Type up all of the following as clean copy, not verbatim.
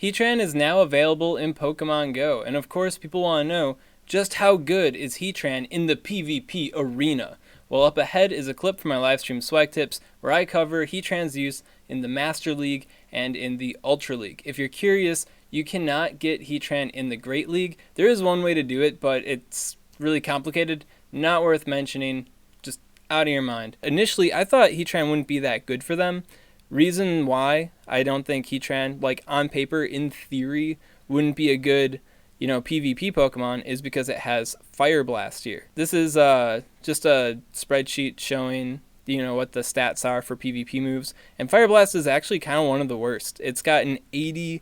Heatran is now available in Pokemon Go, and of course people want to know, just how good is Heatran in the PvP arena? Well, up ahead is a clip from my livestream SwagTips where I cover Heatran's use in the Master League and in the Ultra League. If you're curious, you cannot get Heatran in the Great League. There is one way to do it, but it's really complicated, not worth mentioning, just out of your mind. Initially, I thought Heatran wouldn't be that good for them. Reason why I don't think Heatran, like on paper, in theory, wouldn't be a good, PvP Pokemon is because it has Fire Blast here. This is just a spreadsheet showing, what the stats are for PvP moves. And Fire Blast is actually kind of one of the worst. It's got an 80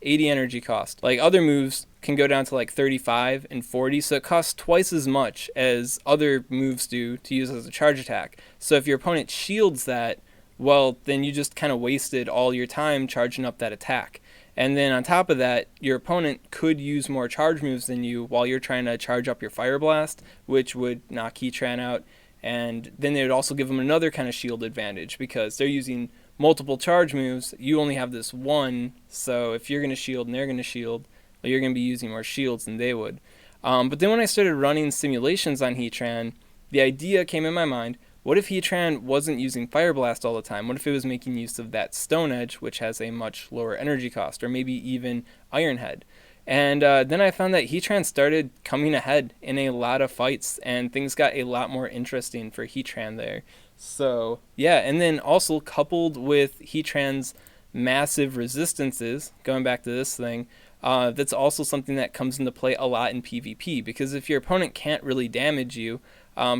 energy cost. Like other moves can go down to like 35 and 40, so it costs twice as much as other moves do to use as a charge attack. So if your opponent shields that, well, then you just kind of wasted all your time charging up that attack. And then on top of that, your opponent could use more charge moves than you while you're trying to charge up your Fire Blast, which would knock Heatran out. And then they would also give them another kind of shield advantage because they're using multiple charge moves. You only have this one, so if you're going to shield and they're going to shield, well, you're going to be using more shields than they would. But then when I started running simulations on Heatran, the idea came in my mind, what if Heatran wasn't using Fire Blast all the time? What if it was making use of that Stone Edge, which has a much lower energy cost, or maybe even Iron Head? And then I found that Heatran started coming ahead in a lot of fights, and things got a lot more interesting for Heatran there. So, yeah, and then also coupled with Heatran's massive resistances, going back to this thing, that's also something that comes into play a lot in PvP, because if your opponent can't really damage you,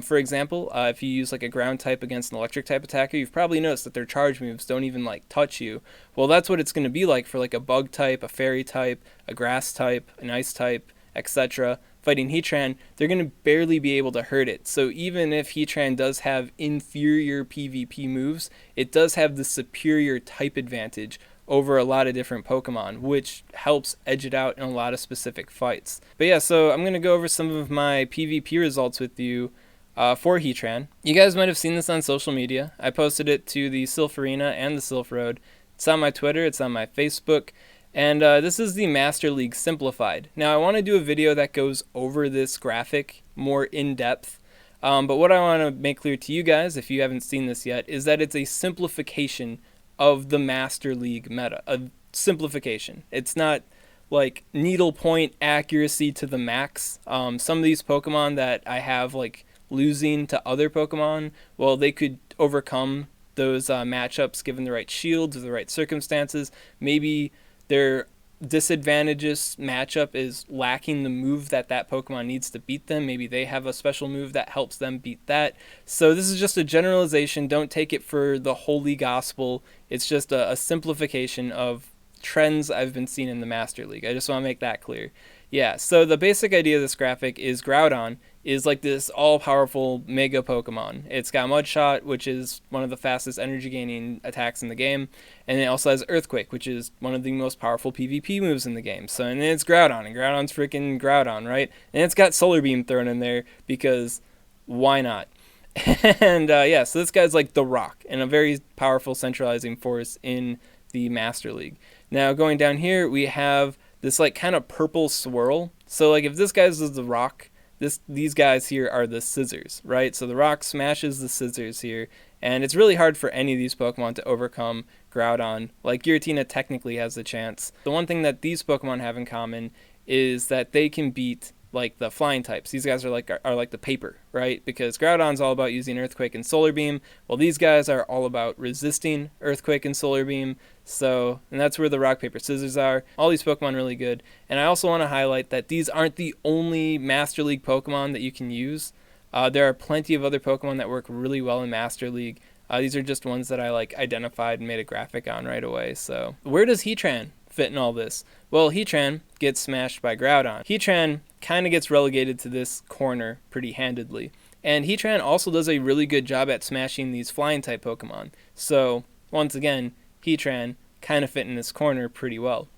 for example, if you use like a ground type against an electric type attacker, you've probably noticed that their charge moves don't even like touch you. Well, that's what it's going to be like for like a bug type, a fairy type, a grass type, an ice type, etc. Fighting Heatran, they're going to barely be able to hurt it. So even if Heatran does have inferior PvP moves, it does have the superior type advantage over a lot of different Pokemon, which helps edge it out in a lot of specific fights. But yeah, so I'm going to go over some of my PvP results with you for Heatran. You guys might have seen this on social media. I posted it to the Sylph Arena and the Sylph Road. It's on my Twitter, it's on my Facebook, and this is the Master League Simplified. Now I want to do a video that goes over this graphic more in depth, but what I want to make clear to you guys, if you haven't seen this yet, is that it's a simplification of the Master League meta, a simplification. It's not like needlepoint accuracy to the max. Some of these Pokemon that I have like losing to other Pokemon, well, they could overcome those matchups given the right shields or the right circumstances. Maybe their disadvantageous matchup is lacking the move that Pokemon needs to beat them. Maybe they have a special move that helps them beat that. So this is just a generalization. Don't take it for the holy gospel. It's just a simplification of trends I've been seeing in the Master League. I just want to make that clear. Yeah, so the basic idea of this graphic is Groudon is like this all-powerful mega Pokemon. It's got Mudshot, which is one of the fastest energy-gaining attacks in the game, and it also has Earthquake, which is one of the most powerful PvP moves in the game. So, and then it's Groudon, and Groudon's freaking Groudon, right? And it's got Solar Beam thrown in there because why not? And yeah, so this guy's like the Rock, and a very powerful centralizing force in the Master League. Now, going down here, we have this like kind of purple swirl. So like if this guy's the Rock, these guys here are the Scissors, right? So the Rock smashes the Scissors here, and it's really hard for any of these Pokemon to overcome Groudon. Like Giratina technically has a chance. The one thing that these Pokemon have in common is that they can beat like the flying types. These guys are like the paper, right? Because Groudon's all about using Earthquake and Solar Beam, while these guys are all about resisting Earthquake and Solar Beam. So, and that's where the Rock, Paper, Scissors are. All these Pokemon really good. And I also want to highlight that these aren't the only Master League Pokemon that you can use. There are plenty of other Pokemon that work really well in Master League. These are just ones that I like identified and made a graphic on right away. So, where does Heatran fit in all this? Well, Heatran gets smashed by Groudon. Heatran kind of gets relegated to this corner pretty handedly. And Heatran also does a really good job at smashing these flying type Pokemon. So, once again, Heatran kind of fit in this corner pretty well.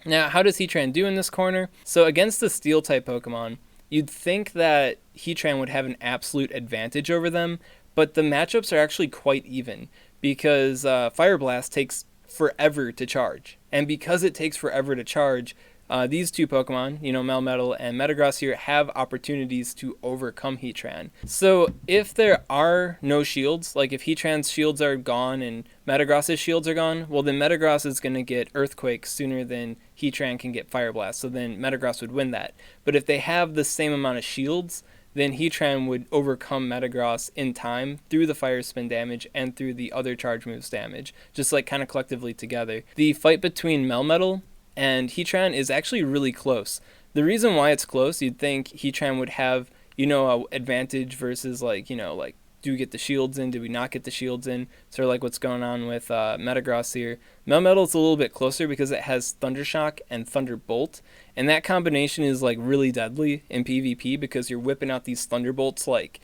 Now, how does Heatran do in this corner? So, against the steel type Pokemon, you'd think that Heatran would have an absolute advantage over them, but the matchups are actually quite even because Fire Blast takes forever to charge. And because it takes forever to charge, these two Pokemon, Melmetal and Metagross here, have opportunities to overcome Heatran. So if there are no shields, like if Heatran's shields are gone and Metagross's shields are gone, well then Metagross is going to get Earthquake sooner than Heatran can get Fire Blast, so then Metagross would win that. But if they have the same amount of shields, then Heatran would overcome Metagross in time through the Fire Spin damage and through the other charge moves damage, just like kind of collectively together. The fight between Melmetal and Heatran is actually really close. The reason why it's close, you'd think Heatran would have, a advantage versus like, do we get the shields in? Do we not get the shields in? Sort of like what's going on with Metagross here. Melmetal's a little bit closer because it has Thundershock and Thunderbolt, and that combination is like really deadly in PvP because you're whipping out these Thunderbolts like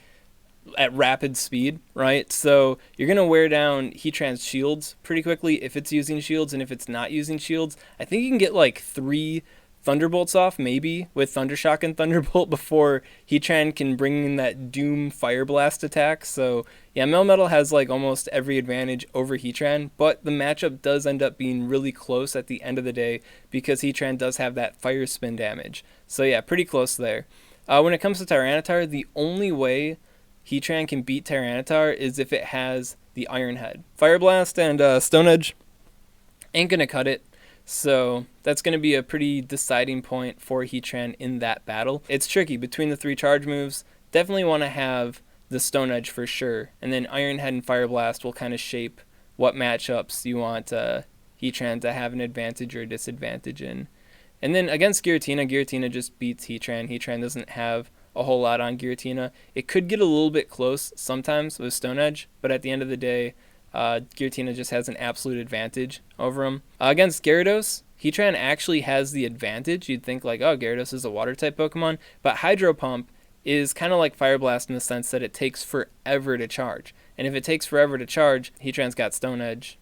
at rapid speed, right? So you're going to wear down Heatran's shields pretty quickly if it's using shields, and if it's not using shields, I think you can get like 3 Thunderbolts off maybe with Thundershock and Thunderbolt before Heatran can bring in that Doom Fire Blast attack. So yeah, Melmetal has like almost every advantage over Heatran, but the matchup does end up being really close at the end of the day because Heatran does have that Fire Spin damage. So yeah, pretty close there. When it comes to Tyranitar, the only way Heatran can beat Tyranitar is if it has the Iron Head. Fire Blast and Stone Edge ain't going to cut it. So that's going to be a pretty deciding point for Heatran in that battle. It's tricky between the 3 charge moves. Definitely want to have the Stone Edge for sure. And then Iron Head and Fire Blast will kind of shape what matchups you want Heatran to have an advantage or disadvantage in. And then against Giratina just beats Heatran. Heatran doesn't have a whole lot on Giratina. It could get a little bit close sometimes with Stone Edge, but at the end of the day, Giratina just has an absolute advantage over him. Against Gyarados, Heatran actually has the advantage. You'd think like, oh, Gyarados is a water-type Pokemon, but Hydro Pump is kind of like Fire Blast in the sense that it takes forever to charge. And if it takes forever to charge, Heatran's got Stone Edge.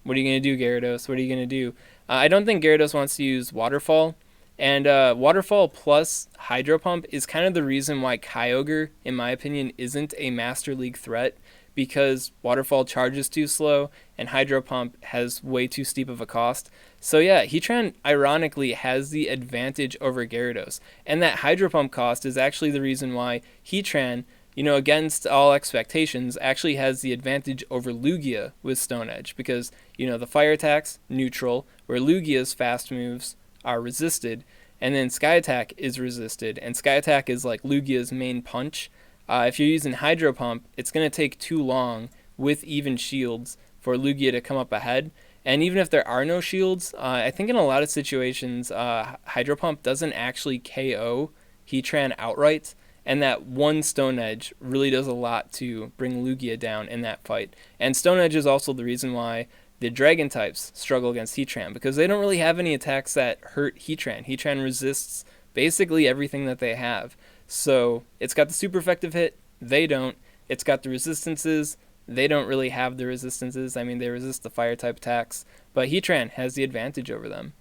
What are you going to do, Gyarados? What are you going to do? I don't think Gyarados wants to use Waterfall. And Waterfall plus Hydro Pump is kind of the reason why Kyogre, in my opinion, isn't a Master League threat, because Waterfall charges too slow and Hydro Pump has way too steep of a cost. So yeah, Heatran ironically has the advantage over Gyarados. And that Hydro Pump cost is actually the reason why Heatran, against all expectations, actually has the advantage over Lugia with Stone Edge. Because, the fire attacks, neutral, where Lugia's fast moves are resisted, and then Sky Attack is resisted, and Sky Attack is like Lugia's main punch. If you're using Hydro Pump, it's going to take too long with even shields for Lugia to come up ahead. And even if there are no shields, I think in a lot of situations, Hydro Pump doesn't actually KO Heatran outright, and that one Stone Edge really does a lot to bring Lugia down in that fight. And Stone Edge is also the reason why the Dragon types struggle against Heatran, because they don't really have any attacks that hurt Heatran. Heatran resists basically everything that they have. So it's got the super effective hit, they don't. It's got the resistances, they don't really have the resistances. I mean, they resist the fire type attacks, but Heatran has the advantage over them.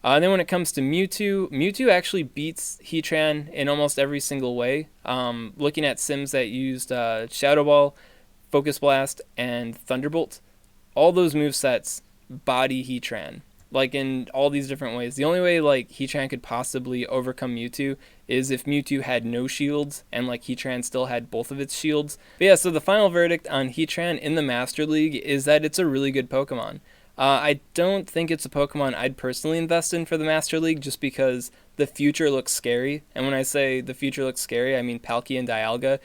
And then when it comes to Mewtwo actually beats Heatran in almost every single way. Looking at sims that used Shadow Ball, Focus Blast, and Thunderbolt, all those movesets body Heatran, like in all these different ways. The only way like Heatran could possibly overcome Mewtwo is if Mewtwo had no shields and like Heatran still had both of its shields. But yeah, so the final verdict on Heatran in the Master League is that it's a really good Pokemon. I don't think it's a Pokemon I'd personally invest in for the Master League just because the future looks scary. And when I say the future looks scary, I mean Palkia and Dialga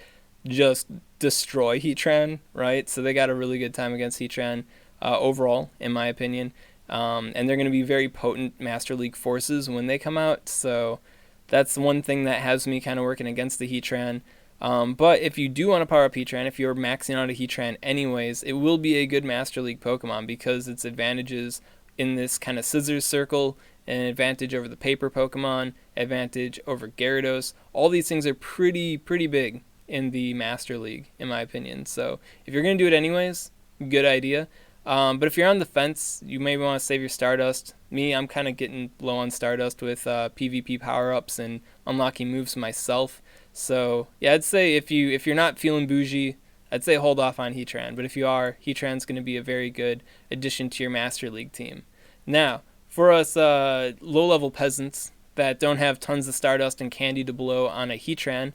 just destroy Heatran, right? So they got a really good time against Heatran overall, in my opinion. And they're going to be very potent Master League forces when they come out. So that's one thing that has me kind of working against the Heatran. But if you do want to power up Heatran, if you're maxing out a Heatran anyways, it will be a good Master League Pokemon because its advantages in this kind of scissors circle, an advantage over the paper Pokemon, advantage over Gyarados. All these things are pretty big in the Master League, in my opinion. So if you're going to do it anyways, good idea. But if you're on the fence, you maybe want to save your Stardust. Me, I'm kind of getting low on Stardust with PvP power-ups and unlocking moves myself. So yeah, I'd say if you're not feeling bougie, I'd say hold off on Heatran. But if you are, Heatran's going to be a very good addition to your Master League team. Now, for us low-level peasants that don't have tons of Stardust and candy to blow on a Heatran,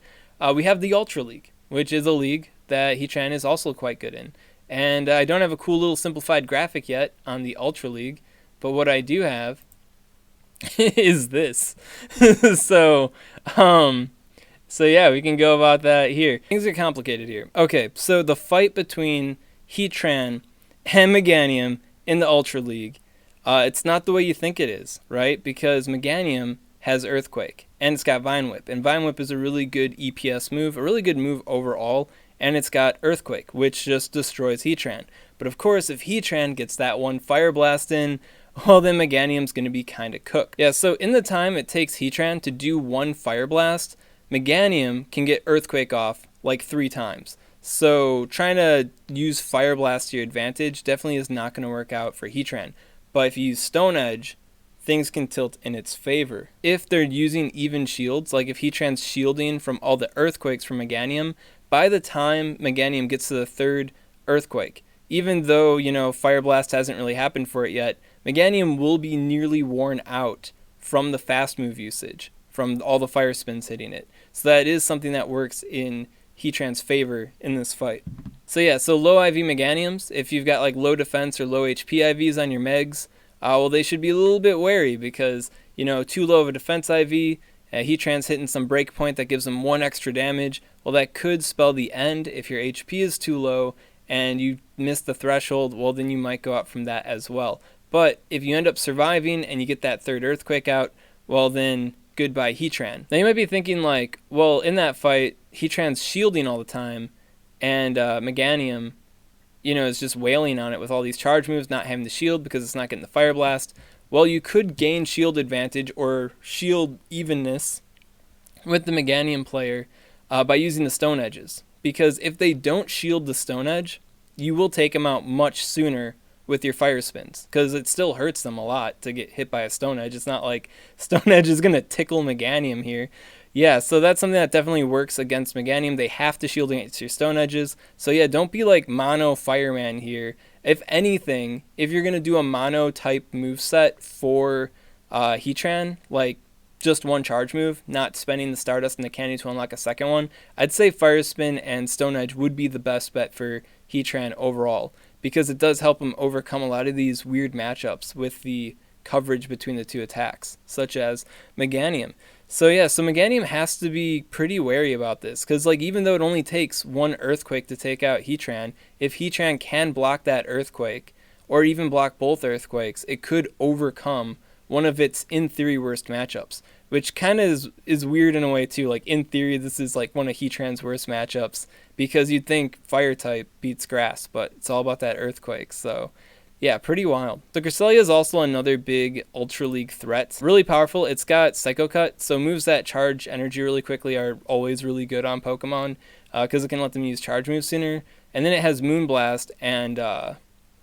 we have the Ultra League, which is a league that Heatran is also quite good in. And I don't have a cool little simplified graphic yet on the Ultra League, but what I do have is this. so, um, so yeah, we can go about that here. Things are complicated here. Okay, so the fight between Heatran and Meganium in the Ultra League, it's not the way you think it is, right? Because Meganium has Earthquake, and it's got Vine Whip, and Vine Whip is a really good EPS move, a really good move overall, and it's got Earthquake, which just destroys Heatran. But of course, if Heatran gets that one Fire Blast in, well, then Meganium's going to be kind of cooked. Yeah, so in the time it takes Heatran to do one Fire Blast, Meganium can get Earthquake off like 3 times. So trying to use Fire Blast to your advantage definitely is not going to work out for Heatran. But if you use Stone Edge, things can tilt in its favor. If they're using even shields, like if Heatran's shielding from all the Earthquakes from Meganium, by the time Meganium gets to the 3rd Earthquake, even though, Fire Blast hasn't really happened for it yet, Meganium will be nearly worn out from the fast move usage, from all the fire spins hitting it. So that is something that works in Heatran's favor in this fight. So yeah, so low IV Meganiums, if you've got like low defense or low HP IVs on your Megs, well, they should be a little bit wary because, too low of a defense IV, Heatran's hitting some breakpoint that gives them 1 extra damage. Well, that could spell the end if your HP is too low and you miss the threshold. Well, then you might go out from that as well. But if you end up surviving and you get that 3rd Earthquake out, well, then goodbye Heatran. Now you might be thinking like, well, in that fight, Heatran's shielding all the time, and Meganium, is just wailing on it with all these charge moves, not having the shield because it's not getting the Fire Blast. Well, you could gain shield advantage or shield evenness with the Meganium player by using the Stone Edges. Because if they don't shield the Stone Edge, you will take them out much sooner with your fire spins, because it still hurts them a lot to get hit by a Stone Edge. It's not like Stone Edge is going to tickle Meganium here. Yeah, so that's something that definitely works against Meganium. They have to shield against your Stone Edges. So yeah, don't be like mono Fireman here. If anything, if you're going to do a mono type moveset for Heatran, like just one charge move, not spending the Stardust and the candy to unlock a second one, I'd say Fire Spin and Stone Edge would be the best bet for Heatran overall, because it does help him overcome a lot of these weird matchups with the coverage between the 2 attacks, such as Meganium. So yeah, so Meganium has to be pretty wary about this, because like even though it only takes 1 Earthquake to take out Heatran, if Heatran can block that Earthquake, or even block both Earthquakes, it could overcome one of its, in theory, worst matchups, which kind of is weird in a way too. Like in theory, this is like one of Heatran's worst matchups, because you'd think Fire type beats Grass, but it's all about that Earthquake. So yeah, pretty wild. So Cresselia is also another big Ultra League threat. Really powerful. It's got Psycho Cut, so moves that charge energy really quickly are always really good on Pokemon, because it can let them use charge moves sooner. And then it has Moonblast and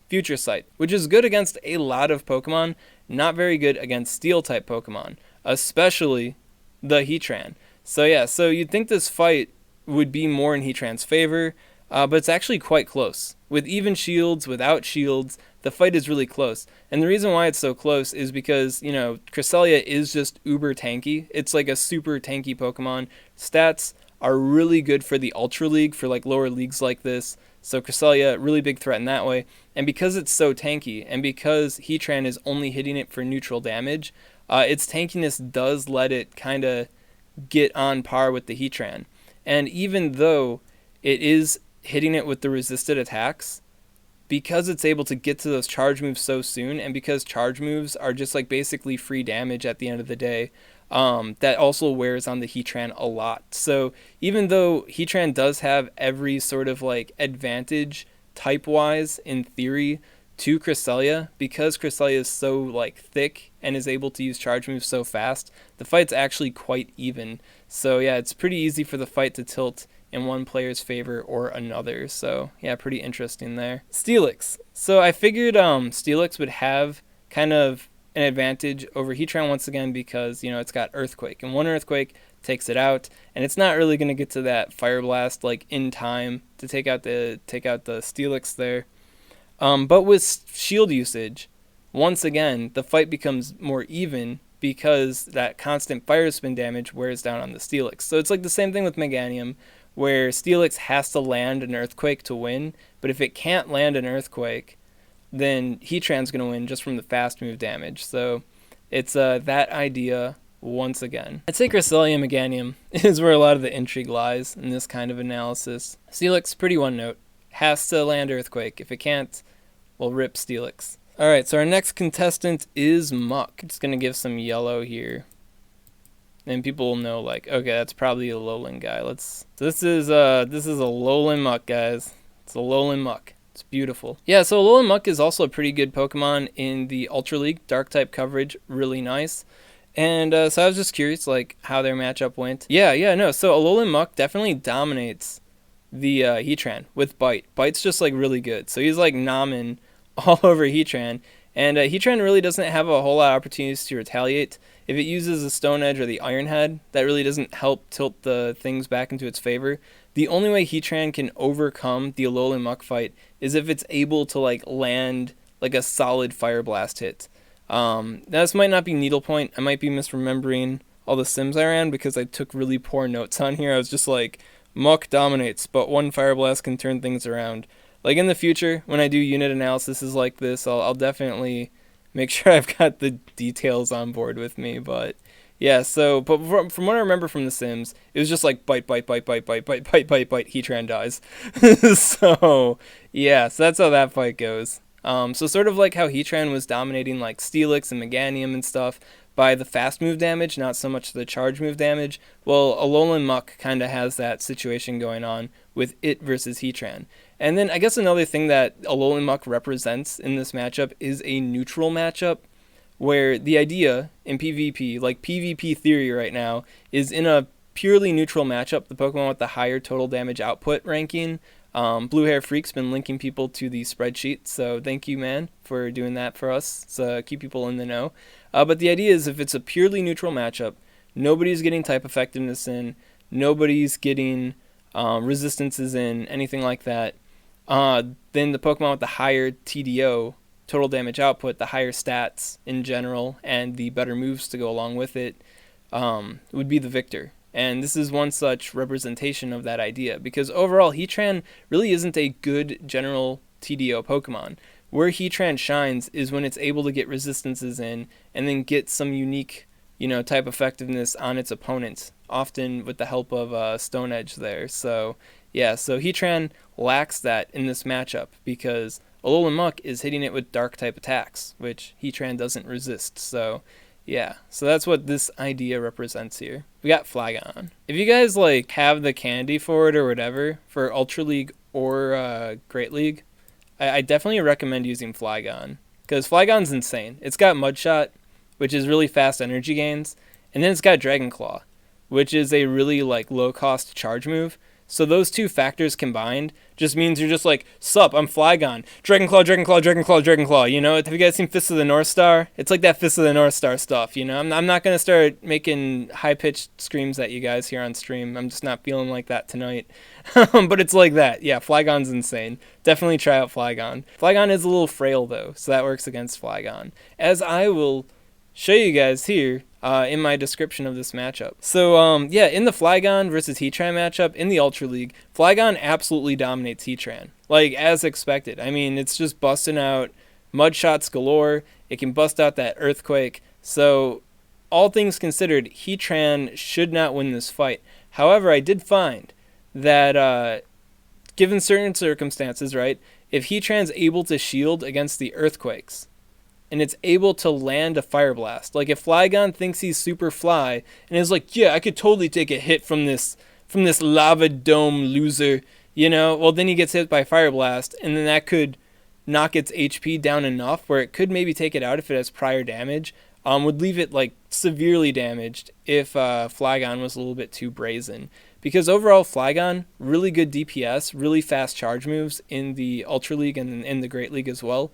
Future Sight, which is good against a lot of Pokemon, not very good against Steel type Pokemon, especially the Heatran. So yeah, so you'd think this fight would be more in Heatran's favor, but it's actually quite close. With even shields, without shields, the fight is really close. And the reason why it's so close is because, Cresselia is just uber tanky. It's like a super tanky Pokemon. Stats are really good for the Ultra League, for like lower leagues like this. So Cresselia, really big threat in that way. And because it's so tanky, and because Heatran is only hitting it for neutral damage, its tankiness does let it kind of get on par with the Heatran. And even though it is hitting it with the resisted attacks, because it's able to get to those charge moves so soon, and because charge moves are just like basically free damage at the end of the day, that also wears on the Heatran a lot. So even though Heatran does have every sort of like advantage type-wise in theory to Cresselia, because Cresselia is so like thick and is able to use charge moves so fast, the fight's actually quite even. So yeah, it's pretty easy for the fight to tilt in one player's favor or another. So yeah, pretty interesting there. Steelix. So I figured Steelix would have kind of an advantage over Heatran once again, because it's got Earthquake, and 1 Earthquake takes it out, and it's not really going to get to that Fire Blast like in time to take out the Steelix there. But with shield usage, once again, the fight becomes more even because that constant fire spin damage wears down on the Steelix. So it's like the same thing with Meganium, where Steelix has to land an Earthquake to win, but if it can't land an Earthquake, then Heatran's going to win just from the fast move damage. So it's that idea once again. I'd say Cresselia Meganium is where a lot of the intrigue lies in this kind of analysis. Steelix, pretty one note. Has to land Earthquake. If it can't, we'll rip Steelix. Alright, so our next contestant is Muck. Just going to give some yellow here. And people will know, like, okay, that's probably a Alolan guy. So this is a Alolan Muck, guys. It's a Alolan Muck. It's beautiful. Yeah, so Alolan Muck is also a pretty good Pokemon in the Ultra League. Dark type coverage, really nice. And so I was just curious, like, how their matchup went. No, so Alolan Muck definitely dominates the Heatran with Bite. Bite's just, like, really good. So he's, like, nomming all over Heatran. And Heatran really doesn't have a whole lot of opportunities to retaliate. If it uses a Stone Edge or the Iron Head, that really doesn't help tilt the things back into its favor. The only way Heatran can overcome the Alolan Muck fight is if it's able to, like, land, like, a solid Fire Blast hit. Now, this might not be Needlepoint. I might be misremembering all the sims I ran because I took really poor notes on here. I was just like, Muck dominates, but one Fire Blast can turn things around. Like, in the future, when I do unit analysis like this, I'll definitely make sure I've got the details on board with me. But yeah, so but from what I remember from The Sims, it was just like bite, Heatran dies. So yeah, so that's how that fight goes. So sort of like how Heatran was dominating like Steelix and Meganium and stuff by the fast move damage, not so much the charge move damage. Well, Alolan Muck kind of has that situation going on with it versus Heatran. And then I guess another thing that Alolan Muck represents in this matchup is a neutral matchup, where the idea in PvP, like PvP theory right now, is in a purely neutral matchup, the Pokemon with the higher total damage output ranking. Blue Hair Freak's been linking people to the spreadsheet, so thank you, man, for doing that for us. So keep people in the know. But the idea is if it's a purely neutral matchup, nobody's getting type effectiveness in, nobody's getting resistances in, anything like that, then the Pokemon with the higher TDO, total damage output, the higher stats in general, and the better moves to go along with it, would be the victor. And this is one such representation of that idea, because overall Heatran really isn't a good general TDO Pokemon. Where Heatran shines is when it's able to get resistances in and then get some unique, type effectiveness on its opponents, often with the help of Stone Edge there. So yeah, so Heatran lacks that in this matchup because Alolan Muck is hitting it with dark type attacks, which Heatran doesn't resist. So yeah, so that's what this idea represents here. We got Flygon. If you guys have the candy for it or whatever, for Ultra League or Great League, I definitely recommend using Flygon. Because Flygon's insane. It's got Mudshot, which is really fast energy gains, and then it's got Dragon Claw, which is a really low-cost charge move. So those two factors combined just means you're just like, sup, I'm Flygon. Dragon Claw, Dragon Claw, Dragon Claw, Dragon Claw. Have you guys seen Fist of the North Star? It's like that Fist of the North Star stuff, I'm not going to start making high-pitched screams at you guys here on stream. I'm just not feeling like that tonight. But it's like that. Yeah, Flygon's insane. Definitely try out Flygon. Flygon is a little frail, though, so that works against Flygon. As I will show you guys here in my description of this matchup. So, in the Flygon versus Heatran matchup in the Ultra League, Flygon absolutely dominates Heatran, as expected. I mean, it's just busting out mud shots galore. It can bust out that Earthquake. So, all things considered, Heatran should not win this fight. However, I did find that, given certain circumstances, right, if Heatran's able to shield against the Earthquakes, and it's able to land a Fire Blast. Like, if Flygon thinks he's Super Fly, and is like, yeah, I could totally take a hit from this lava dome loser, well, then he gets hit by Fire Blast, and then that could knock its HP down enough where it could maybe take it out if it has prior damage, would leave it, severely damaged if Flygon was a little bit too brazen. Because overall, Flygon, really good DPS, really fast charge moves in the Ultra League and in the Great League as well,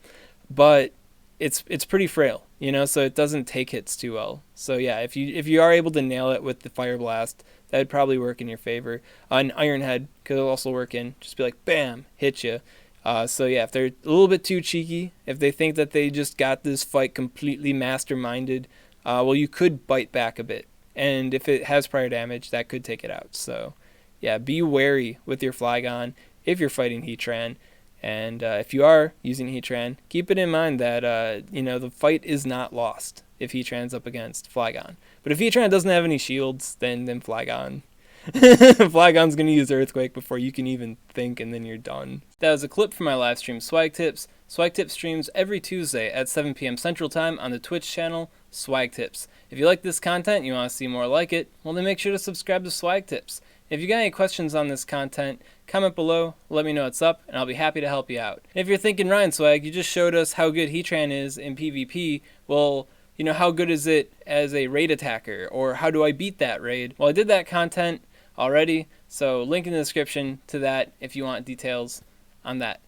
but it's pretty frail, so it doesn't take hits too well. So yeah, if you are able to nail it with the Fire Blast, that would probably work in your favor. An Iron Head could also work in, just be like, bam, hit you. So yeah, if they're a little bit too cheeky, if they think that they just got this fight completely masterminded, well, you could bite back a bit. And if it has prior damage, that could take it out. So yeah, be wary with your Flygon if you're fighting Heatran. And if you are using Heatran, keep it in mind that the fight is not lost if Heatran's up against Flygon. But if Heatran doesn't have any shields, then Flygon Flygon's going to use Earthquake before you can even think, and then you're done. That was a clip from my live stream SwagTips. SwagTips streams every Tuesday at 7 p.m. Central Time on the Twitch channel SwagTips. If you like this content and you want to see more like it, well then make sure to subscribe to SwagTips. If you got any questions on this content, comment below, let me know what's up, and I'll be happy to help you out. And if you're thinking, Ryan Swag, you just showed us how good Heatran is in PvP, well, how good is it as a raid attacker, or how do I beat that raid? Well, I did that content already, so link in the description to that if you want details on that.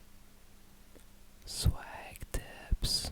SwagTips.